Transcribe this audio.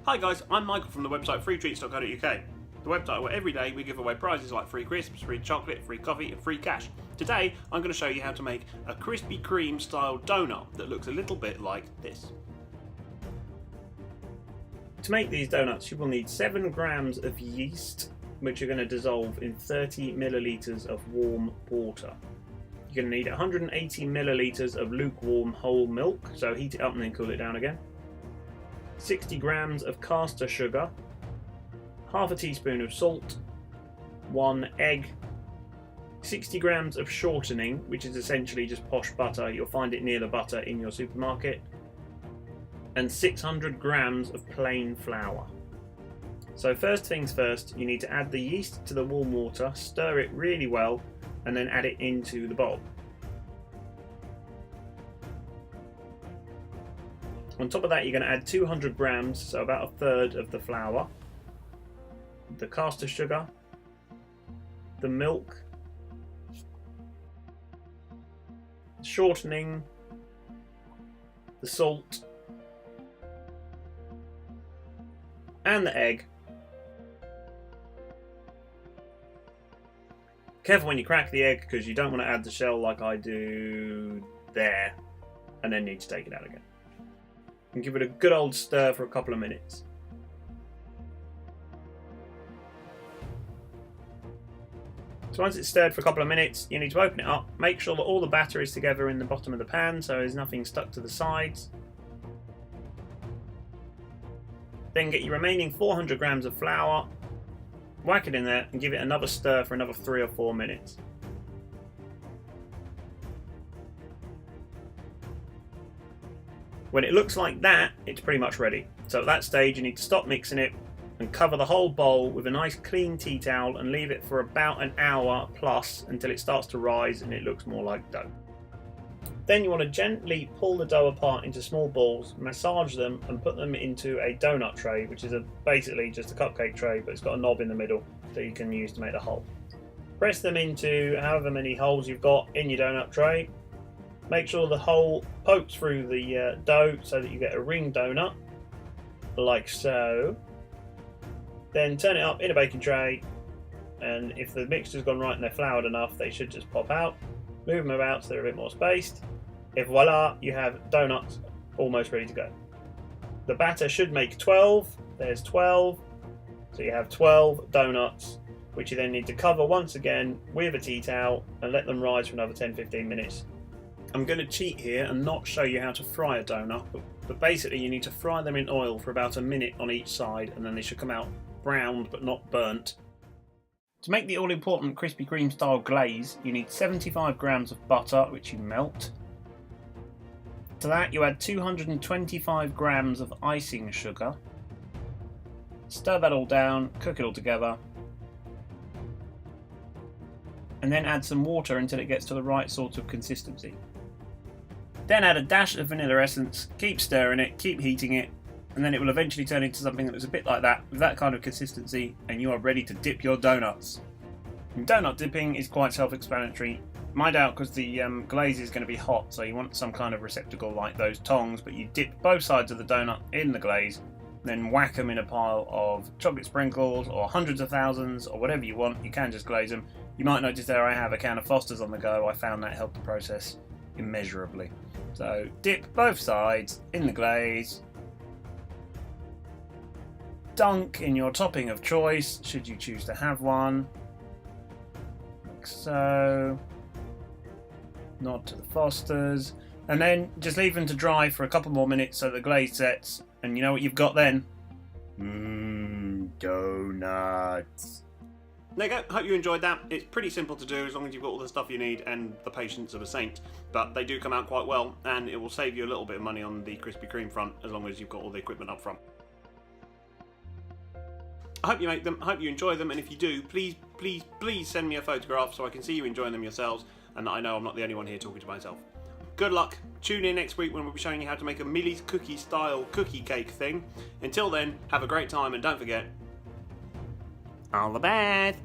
Hi guys, I'm Michael from the website FreeTreats.co.uk, the website where every day we give away prizes like free crisps, free chocolate, free coffee and free cash. Today I'm going to show you how to make a Krispy Kreme style donut that looks a little bit like this. To make these donuts you will need 7 grams of yeast, which you're going to dissolve in 30 millilitres of warm water. You're going to need 180 millilitres of lukewarm whole milk, so heat it up and then cool it down again. 60 grams of caster sugar, half a teaspoon of salt, 1 egg, 60 grams of shortening, which is essentially just posh butter. You'll find it near the butter in your supermarket, and 600 grams of plain flour. So first things first, you need to add the yeast to the warm water, stir it really well, and then add it into the bowl. On top of that, you're going to add 200 grams, so about a third of the flour, the caster sugar, the milk, the shortening, the salt, and the egg. Careful when you crack the egg, because you don't want to add the shell like I do there, and then need to take it out again. And give it a good old stir for a couple of minutes. So once it's stirred for a couple of minutes, you need to open it up, make sure that all the batter is together in the bottom of the pan so there's nothing stuck to the sides. Then get your remaining 400 grams of flour, whack it in there and give it another stir for another 3 or 4 minutes. When it looks like that, it's pretty much ready. So at that stage you need to stop mixing it and cover the whole bowl with a nice clean tea towel and leave it for about an hour plus until it starts to rise and it looks more like dough. Then you want to gently pull the dough apart into small balls, massage them and put them into a donut tray, which is basically just a cupcake tray, but it's got a knob in the middle that you can use to make the hole. Press them into however many holes you've got in your donut tray. Make sure the hole pokes through the dough so that you get a ring donut, like so. Then turn it up in a baking tray, and if the mixture's gone right and they're floured enough, they should just pop out. Move them about so they're a bit more spaced. If voila, you have donuts almost ready to go. The batter should make 12. There's 12. So you have 12 donuts, which you then need to cover once again with a tea towel and let them rise for another 10-15 minutes. I'm going to cheat here and not show you how to fry a donut, but basically you need to fry them in oil for about a minute on each side, and then they should come out browned but not burnt. To make the all-important Krispy Kreme style glaze, you need 75 grams of butter, which you melt. To that you add 225 grams of icing sugar. Stir that all down, cook it all together, and then add some water until it gets to the right sort of consistency. Then add a dash of vanilla essence, keep stirring it, keep heating it, and then it will eventually turn into something that looks a bit like that, with that kind of consistency, and you are ready to dip your donuts. And donut dipping is quite self-explanatory. Mind out, because the glaze is going to be hot, so you want some kind of receptacle like those tongs, but you dip both sides of the donut in the glaze, then whack them in a pile of chocolate sprinkles, or hundreds of thousands, or whatever you want. You can just glaze them. You might notice there I have a can of Foster's on the go. I found that helped the process immeasurably. So dip both sides in the glaze, dunk in your topping of choice, should you choose to have one, like so, nod to the Foster's, and then just leave them to dry for a couple more minutes so the glaze sets, and you know what you've got then? Donuts. There you go, hope you enjoyed that. It's pretty simple to do as long as you've got all the stuff you need and the patience of a saint, but they do come out quite well, and it will save you a little bit of money on the Krispy Kreme front as long as you've got all the equipment up front. I hope you make them, I hope you enjoy them, and if you do, please send me a photograph so I can see you enjoying them yourselves and that I know I'm not the only one here talking to myself. Good luck. Tune in next week when we'll be showing you how to make a Millie's cookie style cookie cake thing. Until then, have a great time and don't forget, all the best!